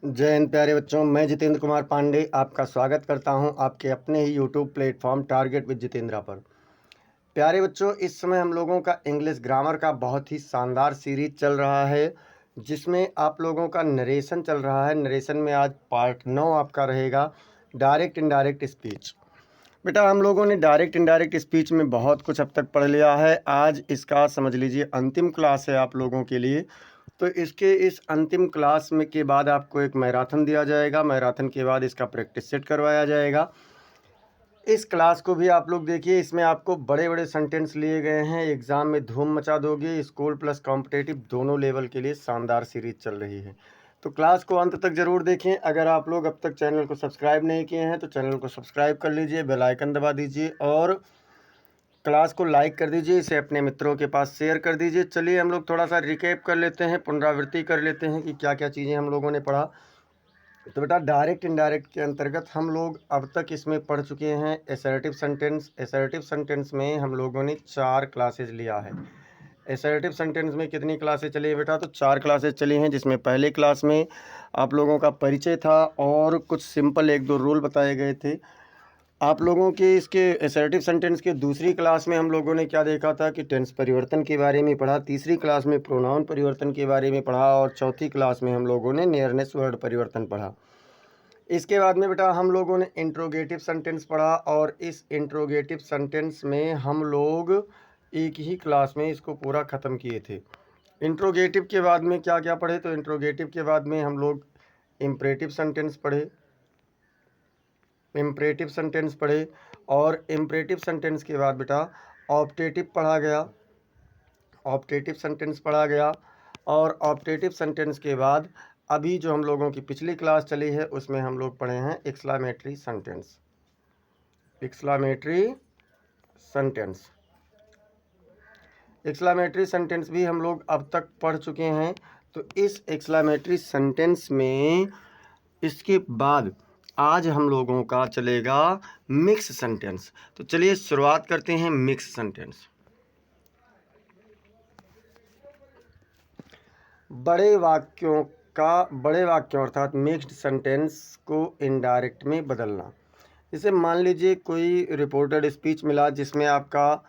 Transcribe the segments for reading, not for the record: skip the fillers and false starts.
जय हिंद प्यारे बच्चों, मैं जितेंद्र कुमार पांडे आपका स्वागत करता हूं आपके अपने ही YouTube platform target with Jitendra पर। प्यारे बच्चों, इस समय हम लोगों का इंग्लिश ग्रामर का बहुत ही शानदार सीरीज चल रहा है, जिसमें आप लोगों का नरेशन चल रहा है। नरेशन में आज पार्ट 9 आपका रहेगा, डायरेक्ट इनडायरेक्ट स्पीच। बेटा, हम लोगों ने डायरेक्ट इनडायरेक्ट स्पीच में बहुत कुछ अब तक पढ़ लिया है। आज इसका समझ लीजिए अंतिम क्लास है आप लोगों के लिए। तो इसके इस अंतिम क्लास में के बाद आपको एक मैराथन दिया जाएगा। मैराथन के बाद इसका प्रैक्टिस सेट करवाया जाएगा। इस क्लास को भी आप लोग देखिए, इसमें आपको बड़े बड़े सेंटेंस लिए गए हैं। एग्ज़ाम में धूम मचा दोगे। स्कूल प्लस कॉम्पिटेटिव दोनों लेवल के लिए शानदार सीरीज चल रही है। तो क्लास को अंत तक ज़रूर देखें। अगर आप लोग अब तक चैनल को सब्सक्राइब नहीं किए हैं तो चैनल को सब्सक्राइब कर लीजिए, बेल आइकन दबा दीजिए और क्लास को लाइक कर दीजिए। इसे अपने मित्रों के पास शेयर कर दीजिए। चलिए हम लोग थोड़ा सा रिकैप कर लेते हैं, पुनरावृत्ति कर लेते हैं कि क्या क्या चीज़ें हम लोगों ने पढ़ा। तो बेटा, डायरेक्ट इनडायरेक्ट के अंतर्गत हम लोग अब तक इसमें पढ़ चुके हैं एसर्टिव सेंटेंस। एसर्टिव सेंटेंस में हम लोगों ने 4 क्लासेज लिया है। एसर्टिव सेंटेंस में कितनी क्लासेज चली है बेटा? तो 4 क्लासेज चली हैं, जिसमें पहले क्लास में आप लोगों का परिचय था और कुछ सिंपल 1-2 रूल बताए गए थे। आप लोगों के इसके एसर्टिव सेंटेंस के दूसरी क्लास में हम लोगों ने क्या देखा था कि टेंस परिवर्तन के बारे में पढ़ा। तीसरी क्लास में प्रोनाउन परिवर्तन के बारे में पढ़ा और चौथी क्लास में हम लोगों ने नियरनेस वर्ड परिवर्तन पढ़ा। इसके बाद में बेटा हम लोगों ने इंट्रोगेटिव सेंटेंस पढ़ा और इस इंट्रोगेटिव सेंटेंस में हम लोग एक ही क्लास में इसको पूरा ख़त्म किए थे। इंट्रोगेटिव के बाद में क्या क्या पढ़े? तो इंट्रोगेटिव के बाद में हम लोग इम्परेटिव सेंटेंस पढ़े, इम्परेटिव सेंटेंस पढ़े और इम्परेटिव सेंटेंस के बाद बेटा ऑप्टेटिव पढ़ा गया, ऑप्टेटिव सेंटेंस पढ़ा गया और ऑप्टेटिव सेंटेंस के बाद अभी जो हम लोगों की पिछली क्लास चली है उसमें हम लोग पढ़े हैं exclamatory sentence. Exclamatory sentence, exclamatory sentence भी हम लोग अब तक पढ़ चुके हैं। तो इस एक्सक्लामेटरी सेंटेंस में इसके बाद आज हम लोगों का चलेगा मिक्स सेंटेंस। तो चलिए शुरुआत करते हैं मिक्स सेंटेंस। बड़े वाक्यों अर्थात मिक्स्ड सेंटेंस को इनडायरेक्ट में बदलना। जैसे मान लीजिए कोई रिपोर्टेड स्पीच मिला जिसमें आपका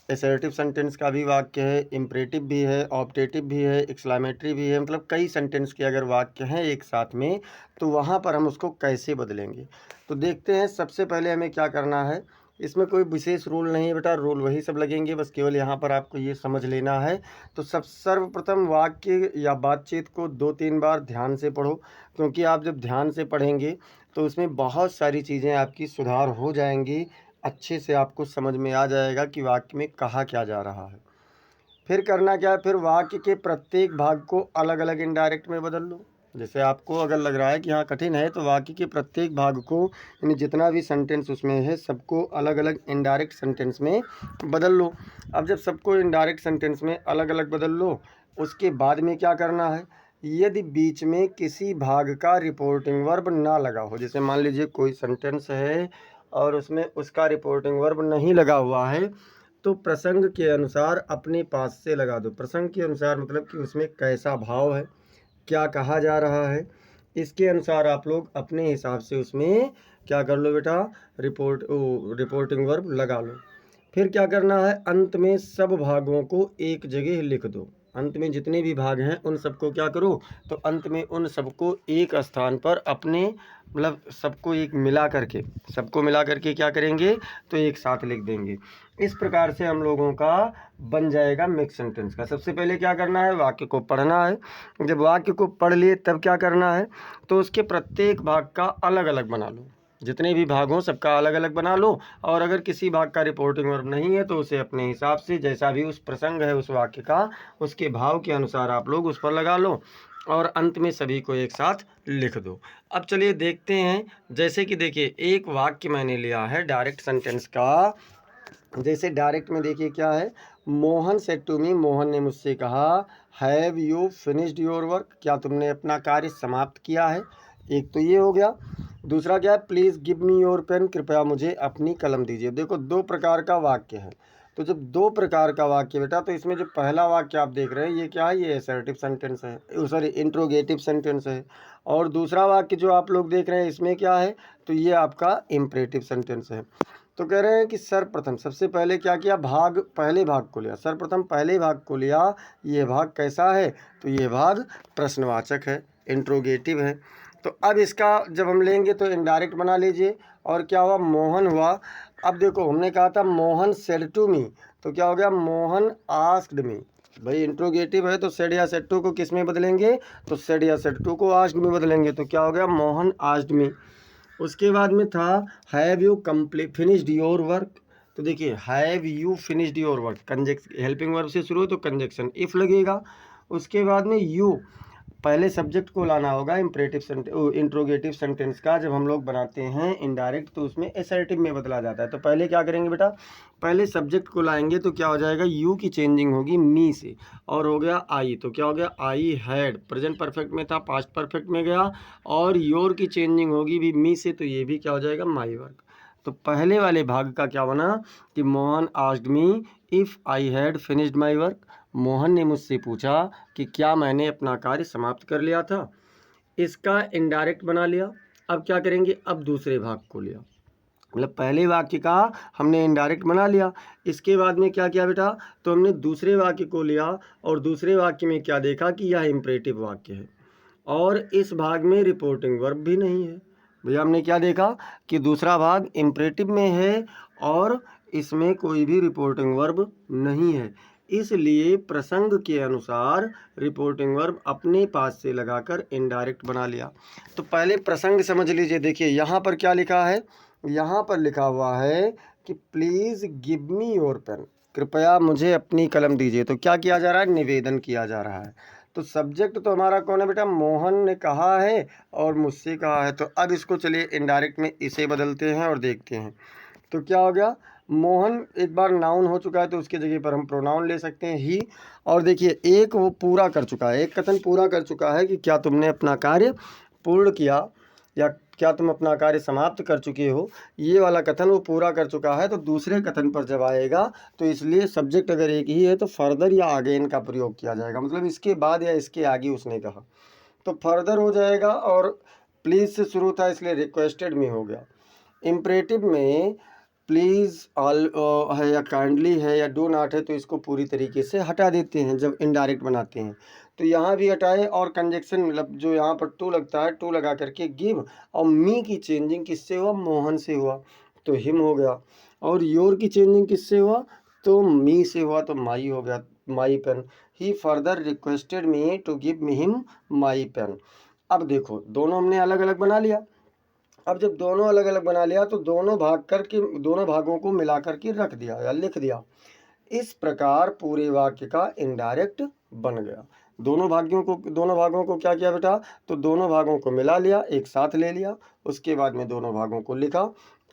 एसर्टिव सेंटेंस का भी वाक्य है, इम्परेटिव भी है, ऑप्टेटिव भी है, एक्सक्लामेटरी भी है, मतलब कई सेंटेंस के अगर वाक्य हैं एक साथ में, तो वहाँ पर हम उसको कैसे बदलेंगे। तो देखते हैं। सबसे पहले हमें क्या करना है, इसमें कोई विशेष रूल नहीं है बेटा, रूल वही सब लगेंगे, बस केवल यहाँ पर आपको ये समझ लेना है। तो सर्वप्रथम वाक्य या बातचीत को 2-3 बार ध्यान से पढ़ो, क्योंकि आप जब ध्यान से पढ़ेंगे तो उसमें बहुत सारी चीज़ें आपकी सुधार हो जाएंगी। अच्छे से आपको समझ में आ जाएगा कि वाक्य में कहा क्या जा रहा है। फिर करना क्या है, फिर वाक्य के प्रत्येक भाग को अलग अलग इनडायरेक्ट में बदल लो। जैसे आपको अगर लग रहा है कि हाँ कठिन है, तो वाक्य के प्रत्येक भाग को, यानी जितना भी सेंटेंस उसमें है, सबको अलग अलग इनडायरेक्ट सेंटेंस में बदल लो। अब जब सबको इनडायरेक्ट सेंटेंस में अलग अलग बदल लो, उसके बाद में क्या करना है, यदि बीच में किसी भाग का रिपोर्टिंग वर्ब ना लगा हो, जैसे मान लीजिए कोई सेंटेंस है और उसमें उसका रिपोर्टिंग वर्ब नहीं लगा हुआ है, तो प्रसंग के अनुसार अपने पास से लगा दो। प्रसंग के अनुसार मतलब कि उसमें कैसा भाव है, क्या कहा जा रहा है, इसके अनुसार आप लोग अपने हिसाब से उसमें क्या कर लो बेटा, रिपोर्टिंग वर्ब लगा लो। फिर क्या करना है, अंत में सब भागों को एक जगह लिख दो। अंत में जितने भी भाग हैं उन सबको क्या करो, तो अंत में उन सबको एक स्थान पर अपने, मतलब सबको एक मिला करके क्या करेंगे, तो एक साथ लिख देंगे। इस प्रकार से हम लोगों का बन जाएगा मिक्स सेंटेंस का। सबसे पहले क्या करना है, वाक्य को पढ़ना है। जब वाक्य को पढ़ लिए तब क्या करना है, तो उसके प्रत्येक भाग का अलग अलग बना लो। जितने भी भाग हों सबका अलग अलग बना लो, और अगर किसी भाग का रिपोर्टिंग वर्ब नहीं है तो उसे अपने हिसाब से जैसा भी उस प्रसंग है उस वाक्य का, उसके भाव के अनुसार आप लोग उस पर लगा लो और अंत में सभी को एक साथ लिख दो। अब चलिए देखते हैं। जैसे कि देखिए, एक वाक्य मैंने लिया है डायरेक्ट सेंटेंस का। जैसे डायरेक्ट में देखिए क्या है, Mohan said to me, Mohan ने मुझसे कहा, have you finished your work, क्या तुमने अपना कार्य समाप्त किया है। एक तो ये हो गया। दूसरा क्या है, please give me your pen, कृपया मुझे अपनी कलम दीजिए। देखो 2 प्रकार का वाक्य है। तो जब दो प्रकार का वाक्य बेटा, तो इसमें जो पहला वाक्य आप देख रहे हैं ये क्या है, ये असर्टिव सेंटेंस है, सॉरी इंट्रोगेटिव सेंटेंस है। और दूसरा वाक्य जो आप लोग देख रहे हैं इसमें क्या है, तो ये आपका इम्परेटिव सेंटेंस है। तो कह रहे हैं कि सर्वप्रथम सबसे पहले क्या किया, पहले भाग को लिया, सर्वप्रथम पहले भाग को लिया। ये भाग कैसा है, तो ये भाग प्रश्नवाचक है, इंट्रोगेटिव है। तो अब इसका जब हम लेंगे तो इनडायरेक्ट बना लीजिए। और क्या हुआ, मोहन हुआ। अब देखो हमने कहा था मोहन सेड टू मी, तो क्या हो गया, मोहन आस्क्ड मी। भाई इंट्रोगेटिव है तो सेड या सेड टू को किस में बदलेंगे, तो सेड या सेड टू को आस्क्ड में बदलेंगे, तो क्या हो गया, मोहन आस्क्ड मी। उसके बाद में था have you finished your work. तो देखिए have you finished your work, conjunction helping verb से शुरू हो तो कंजक्शन इफ लगेगा। उसके बाद में यू, पहले सब्जेक्ट को लाना होगा इंट्रोगेटिव सेंटेंस का। जब हम लोग बनाते हैं इनडायरेक्ट तो उसमें असर्टिव में बदला जाता है। तो पहले क्या करेंगे बेटा, पहले सब्जेक्ट को लाएंगे तो क्या हो जाएगा, यू की चेंजिंग होगी मी से, और हो गया आई, तो क्या हो गया, आई हैड, प्रेजेंट परफेक्ट में था पास्ट परफेक्ट में गया। और योर की चेंजिंग होगी भी मी से, तो ये भी क्या हो जाएगा, माई वर्क। तो पहले वाले भाग का क्या बना कि Mohan asked me if I had finished my work. Mohan ने मुझसे पूछा कि क्या मैंने अपना कार्य समाप्त कर लिया था। इसका इनडायरेक्ट बना लिया। अब क्या करेंगे, अब दूसरे भाग को लिया, मतलब पहले वाक्य का हमने इनडायरेक्ट बना लिया। इसके बाद में क्या किया बेटा, तो हमने दूसरे वाक्य को लिया और दूसरे वाक्य में क्या देखा कि यह इम्परेटिव वाक्य है और इस भाग में रिपोर्टिंग वर्ब भी नहीं है। भैया हमने क्या देखा कि दूसरा भाग इम्परेटिव में है और इसमें कोई भी रिपोर्टिंग वर्ब नहीं है, इसलिए प्रसंग के अनुसार रिपोर्टिंग वर्ब अपने पास से लगाकर इनडायरेक्ट बना लिया। तो पहले प्रसंग समझ लीजिए। देखिए यहाँ पर क्या लिखा है, यहाँ पर लिखा हुआ है कि please give me your pen, कृपया मुझे अपनी कलम दीजिए। तो क्या किया जा रहा है, निवेदन किया जा रहा है। तो सब्जेक्ट तो हमारा कौन है बेटा, मोहन ने कहा है और मुझसे कहा है। तो अब इसको चलिए इनडायरेक्ट में इसे बदलते हैं और देखते हैं। तो क्या हो गया, मोहन एक बार नाउन हो चुका है तो उसके जगह पर हम प्रोनाउन ले सकते हैं ही। और देखिए एक वो पूरा कर चुका है, एक कथन पूरा कर चुका है कि क्या तुमने अपना कार्य पूर्ण किया या क्या तुम अपना कार्य समाप्त कर चुके हो, ये वाला कथन वो पूरा कर चुका है। तो दूसरे कथन पर जब आएगा तो इसलिए सब्जेक्ट अगर एक ही है तो फर्दर या अगेन का प्रयोग किया जाएगा, मतलब इसके बाद या इसके आगे उसने कहा तो फर्दर हो जाएगा। और प्लीज़ से शुरू था इसलिए रिक्वेस्टेड में हो गया। इम्परेटिव में प्लीज़ ऑल है या काइंडली है या डू नॉट है तो इसको पूरी तरीके से हटा देते हैं जब इनडायरेक्ट बनाते हैं। तो यहाँ भी हटाए और कंजक्शन मतलब जो यहाँ पर टू लगता है टू लगा करके गिव, और मी की चेंजिंग किससे हुआ, मोहन से हुआ तो हिम हो गया। और योर की चेंजिंग किससे हुआ, तो मी से हुआ तो माई हो गया, my pen. He further requested me to give me him my pen. अब देखो दोनों हमने अलग अलग बना लिया। अब जब दोनों अलग अलग बना लिया तो दोनों भागों को मिला करके रख दिया या लिख दिया। इस प्रकार पूरे वाक्य का इनडायरेक्ट बन गया। दोनों भागों को क्या किया बेटा, तो दोनों भागों को मिला लिया, एक साथ ले लिया, उसके बाद में दोनों भागों को लिखा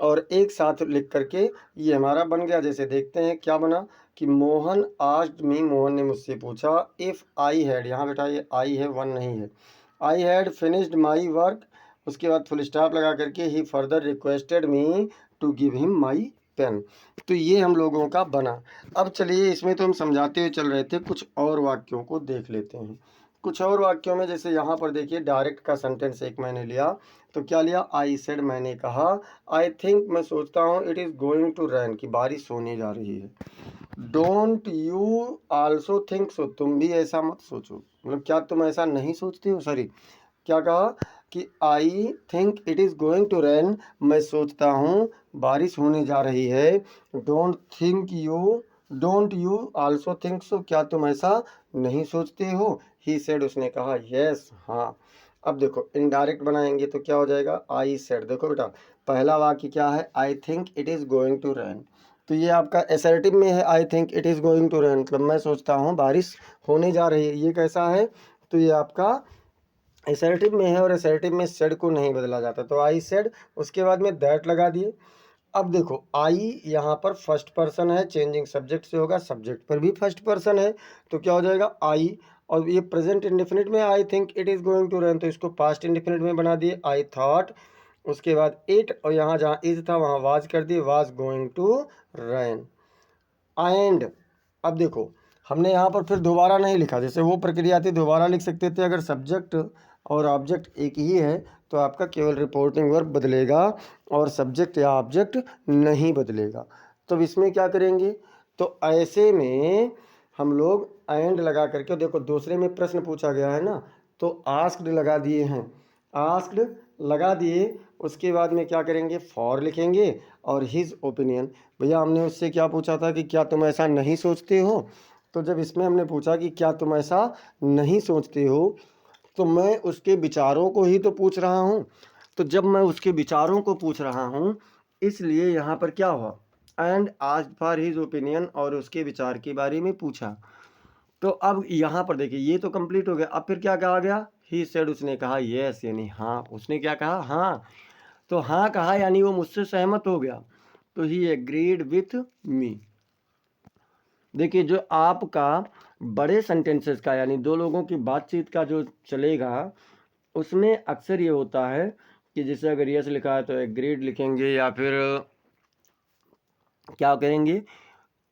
और एक साथ लिख करके ये हमारा बन गया। जैसे देखते हैं क्या बना कि मोहन आस्क्ड मी, मोहन ने मुझसे पूछा, इफ़ आई हैड, यहाँ बेटा ये आई है वन नहीं है, I had finished my work, उसके बाद फुल स्टॉप लगा करके he further requested me to give him my pen. तो ये हम लोगों का बना। अब चलिए इसमें तो हम समझाते हुए चल रहे थे, कुछ और वाक्यों को देख लेते हैं। कुछ और वाक्यों में जैसे यहाँ पर देखिए डायरेक्ट का सेंटेंस एक मैंने लिया, तो क्या लिया, आई सेड मैंने कहा, आई थिंक मैं सोचता हूँ, it is going to rain कि बारिश होने जा रही है। Don't you also think so, तुम भी ऐसा मत सोचो, मतलब क्या तुम ऐसा नहीं सोचते हो, सॉरी क्या कहा कि I think it is going to rain, मैं सोचता हूँ बारिश होने जा रही है। Don't you also think so, क्या तुम ऐसा नहीं सोचते हो। ही सेड, उसने कहा, यस हाँ। अब देखो इनडायरेक्ट बनाएंगे तो क्या हो जाएगा, आई सेड। देखो बेटा पहला वाक्य क्या है, I think it is going to rain, तो ये आपका असर्टिव में है, I think it is going to rain मतलब मैं सोचता हूँ बारिश होने जा रही है। ये कैसा है, तो ये आपका असर्टिव में है और असर्टिव में सेड को नहीं बदला जाता, तो आई सेड, उसके बाद में दैट लगा दिए। अब देखो आई यहाँ पर फर्स्ट पर्सन है, चेंजिंग सब्जेक्ट से होगा, सब्जेक्ट पर भी फर्स्ट पर्सन है तो क्या हो जाएगा आई, और ये प्रेजेंट इंडेफिनिट में I think it is going to rain तो इसको पास्ट इंडेफिनिट में बना दिए, आई थॉट, उसके बाद इट, और यहाँ जहाँ इज था वहाँ वाज कर दिए, was going to rain. And अब देखो हमने यहाँ पर फिर दोबारा नहीं लिखा, जैसे वो प्रक्रिया थी दोबारा लिख सकते थे। अगर सब्जेक्ट और ऑब्जेक्ट एक ही है तो आपका केवल रिपोर्टिंग वर्ब बदलेगा और सब्जेक्ट या ऑब्जेक्ट नहीं बदलेगा। तो अब इसमें क्या करेंगे, तो ऐसे में हम लोग एंड लगा करके, देखो दूसरे में प्रश्न पूछा गया है ना, तो आस्क्ड लगा दिए हैं, आस्क्ड लगा दिए, उसके बाद में क्या करेंगे, फॉर लिखेंगे और हिज ओपिनियन। भैया हमने उससे क्या पूछा था कि क्या तुम ऐसा नहीं सोचते हो, तो जब इसमें हमने पूछा कि क्या तुम ऐसा नहीं सोचते हो, तो मैं उसके विचारों को ही तो पूछ रहा हूँ। तो जब मैं उसके विचारों को पूछ रहा हूँ, इसलिए यहाँ पर क्या हुआ, and asked for his opinion, और उसके विचार के बारे में पूछा। तो अब यहाँ पर देखिए ये तो कंप्लीट हो गया। अब फिर क्या कहा गया, ही सेड, उसने कहा यस, यानी हाँ, उसने क्या कहा, हाँ। तो हाँ कहा यानी वो मुझसे सहमत हो गया। तो ही एग्रीड विथ मी। देखिए जो आपका बड़े सेंटेंसेस का यानी दो लोगों की बातचीत का जो चलेगा, उसमें अक्सर ये होता है कि जैसे अगर यस लिखा है तो एग्रीड लिखेंगे, या फिर क्या करेंगे,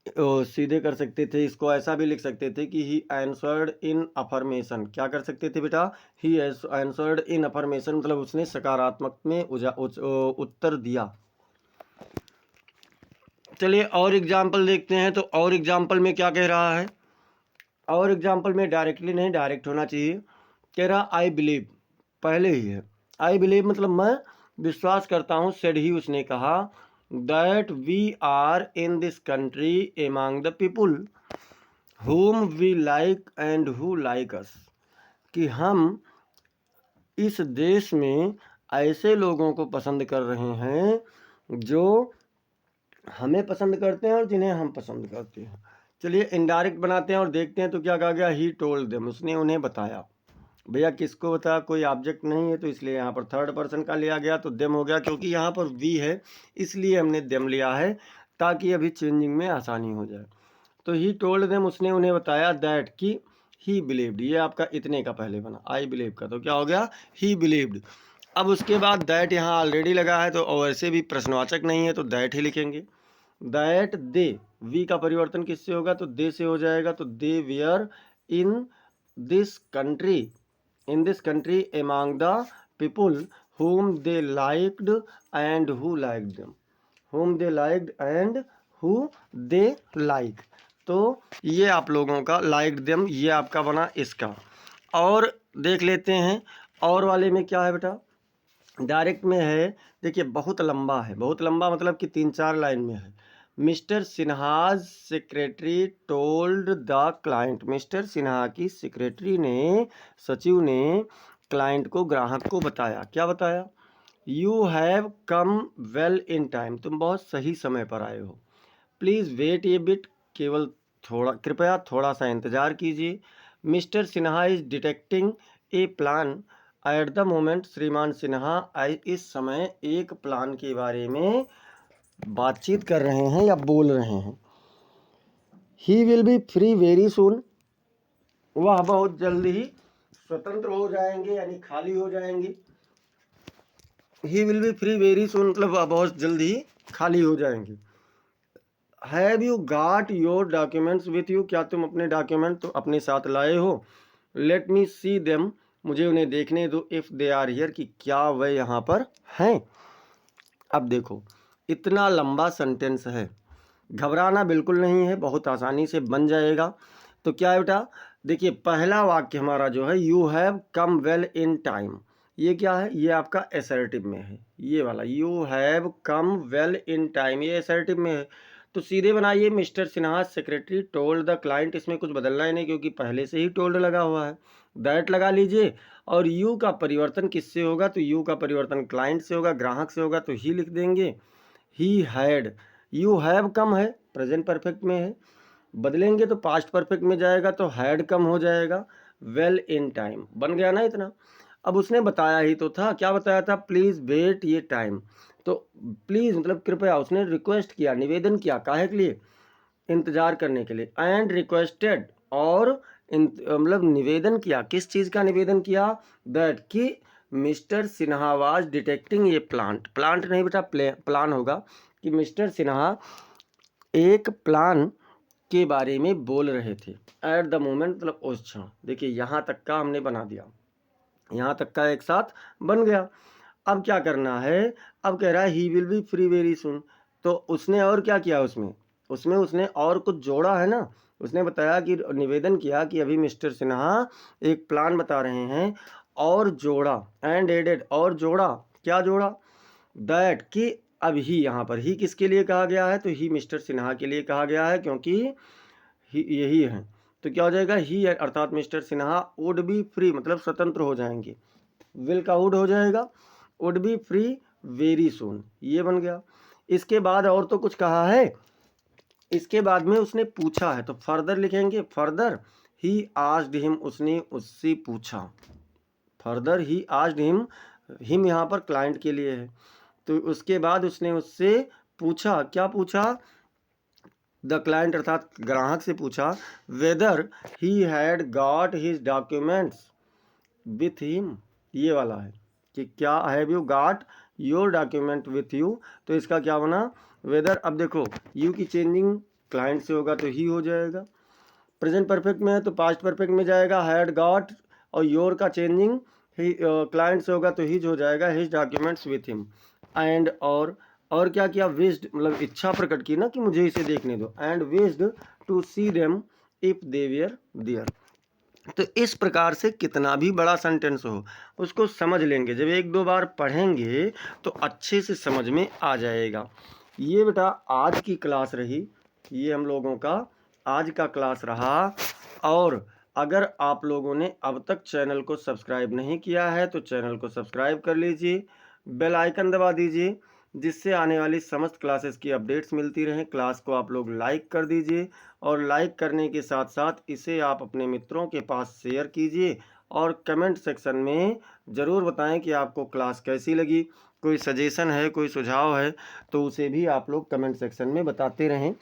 सीधे कर सकते थे, इसको ऐसा भी लिख सकते थे कि ही आंसर्ड इन अफर्मेशन। क्या कर सकते थे बेटा, ही आंसर्ड इन अफर्मेशन, मतलब उसने सकारात्मक में उत्तर दिया। चलिए और एग्जाम्पल देखते हैं। तो और एग्जाम्पल में क्या कह रहा है, और एग्जाम्पल में डायरेक्टली नहीं, डायरेक्ट होना चाहिए। कह रहा आई बिलीव, पहले ही है, आई बिलीव मतलब मैं विश्वास करता हूँ, सेड ही, उसने कहा, that we are in this country among the people whom we like and who like us, कि हम इस देश में ऐसे लोगों को पसंद कर रहे हैं जो हमें पसंद करते हैं और जिन्हें हम पसंद करते हैं। चलिए इनडायरेक्ट बनाते हैं और देखते हैं। तो क्या कहा गया, ही टोल्ड देम, उसने उन्हें बताया। भैया किसको बताया, कोई ऑब्जेक्ट नहीं है तो इसलिए यहाँ पर थर्ड पर्सन का लिया गया, तो देम हो गया, क्योंकि यहाँ पर वी है इसलिए हमने देम लिया है, ताकि अभी चेंजिंग में आसानी हो जाए। तो ही टोल्ड देम, उसने उन्हें बताया, दैट कि ही बिलीव्ड, ये आपका इतने का पहले बना, आई बिलीव का, तो क्या हो गया, ही बिलीव्ड। अब उसके बाद दैट यहाँ ऑलरेडी लगा है, तो और ऐसे भी प्रश्नवाचक नहीं है तो दैट ही लिखेंगे। दैट दे, वी का परिवर्तन किससे होगा, तो दे से हो जाएगा, तो they were in this country, in this country among the people whom they liked and who liked them, whom they liked and who they like। तो ये आप लोगों का liked them, ये आपका बना इसका। और देख लेते हैं और वाले में क्या है बेटा, डायरेक्ट में है। देखिए बहुत लंबा है, बहुत लंबा मतलब कि 3-4 लाइन में है। Mister Sinha's secretary told the client, mister Sinha की सेक्रेटरी ने, सचिव ने क्लाइंट को, ग्राहक को बताया, क्या बताया, you have come well in time, तुम बहुत सही समय पर आए हो। प्लीज़ वेट ए बिट, केवल थोड़ा, कृपया थोड़ा सा इंतज़ार कीजिए। Mister Sinha is detecting A plan at the moment, श्रीमान सिन्हा इस समय एक प्लान के बारे में बातचीत कर रहे हैं या बोल रहे हैं। He will be free very soon, वह बहुत जल्द ही स्वतंत्र हो जाएंगे यानी खाली हो जाएंगे। He will be free very soon मतलब वह बहुत जल्द ही खाली हो जाएंगे। Have you गाट your documents with you, क्या तुम अपने डॉक्यूमेंट तो अपने साथ लाए हो। लेट मी सी देम, मुझे उन्हें देखने दो। इफ़ दे आर हियर, कि क्या वह यहाँ पर हैं। अब देखो इतना लंबा सेंटेंस है, घबराना बिल्कुल नहीं है, बहुत आसानी से बन जाएगा। तो क्या है बेटा, देखिए पहला वाक्य हमारा जो है, you have come well in time, ये क्या है, ये आपका एसर्टिव में है, ये वाला you have come well in time, ये एसर्टिव में है। तो सीधे बनाइए, mister Sinha secretary told the client, इसमें कुछ बदलना ही नहीं क्योंकि पहले से ही टोल्ड लगा हुआ है। दैट लगा लीजिए, और यू का परिवर्तन किससे होगा, तो यू का परिवर्तन क्लाइंट से होगा, ग्राहक से होगा, तो ही लिख देंगे। He had, you have come है, प्रेजेंट परफेक्ट में है, बदलेंगे तो पास्ट परफेक्ट में जाएगा, तो हैड कम हो जाएगा। वेल इन टाइम बन गया ना इतना। अब उसने बताया ही तो था, क्या बताया था, प्लीज़ वेट ये टाइम। तो प्लीज़ मतलब कृपया, उसने रिक्वेस्ट किया, निवेदन किया, काहे के लिए, इंतज़ार करने के लिए। एंड रिक्वेस्टेड, और मतलब निवेदन किया, किस चीज़ का निवेदन किया, दैट कि मिस्टर सिन्हा वाज डिटेक्टिंग ये प्लांट, प्लांट नहीं बेटा प्लान होगा, कि मिस्टर सिन्हा एक प्लान के बारे में बोल रहे थे। एट द मोमेंट मतलब उस क्षण। देखिए यहाँ तक का हमने बना दिया, यहाँ तक का एक साथ बन गया। अब क्या करना है, अब कह रहा है he will be free very soon. तो उसने और क्या किया, उसमें उसने और कुछ जोड़ा है ना। उसने बताया कि निवेदन किया कि अभी मिस्टर सिन्हा एक प्लान बता रहे हैं, और जोड़ा एंड एडेड, और जोड़ा, क्या जोड़ा, दैट कि अब ही, यहाँ पर ही किसके लिए कहा गया है, तो ही मिस्टर सिन्हा के लिए कहा गया है, क्योंकि ही यही है। तो क्या हो जाएगा, ही अर्थात mister Sinha would be free मतलब स्वतंत्र हो जाएंगे, विल का वुड हो जाएगा, would be free very soon, ये बन गया। इसके बाद और तो कुछ कहा है, इसके बाद में उसने पूछा है, तो फर्दर लिखेंगे, फर्दर ही आस्क्ड हिम, उसने उससे पूछा, फर्दर ही आस्क्ड हिम यहाँ पर क्लाइंट के लिए है। तो उसके बाद उसने उससे पूछा, क्या पूछा, द क्लाइंट अर्थात ग्राहक से पूछा, weather he had got his documents with him, ये वाला है कि क्या have you got your document with you. तो इसका क्या बना, वेदर। अब देखो यू की चेंजिंग क्लाइंट से होगा तो ही हो जाएगा, प्रेजेंट परफेक्ट में है तो पास्ट परफेक्ट में जाएगा हैड गॉट, और योर का चेंजिंग ही क्लाइंट से होगा तो हिज हो जाएगा, his documents with him. And और क्या किया, विश्ड मतलब इच्छा प्रकट की ना कि मुझे इसे देखने दो, and wished to see them if they were there. तो इस प्रकार से कितना भी बड़ा सेंटेंस हो उसको समझ लेंगे, जब एक दो बार पढ़ेंगे तो अच्छे से समझ में आ जाएगा। ये बेटा आज की क्लास रही, ये हम लोगों का आज का क्लास रहा। और अगर आप लोगों ने अब तक चैनल को सब्सक्राइब नहीं किया है तो चैनल को सब्सक्राइब कर लीजिए, बेल आइकन दबा दीजिए, जिससे आने वाली समस्त क्लासेस की अपडेट्स मिलती रहें। क्लास को आप लोग लाइक कर दीजिए, और लाइक करने के साथ साथ इसे आप अपने मित्रों के पास शेयर कीजिए, और कमेंट सेक्शन में ज़रूर बताएं कि आपको क्लास कैसी लगी। कोई सजेशन है, कोई सुझाव है तो उसे भी आप लोग कमेंट सेक्शन में बताते रहें।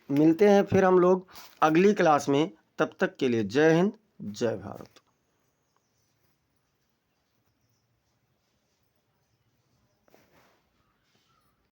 मिलते हैं फिर हम लोग अगली क्लास में, तब तक के लिए जय हिंद, जय भारत।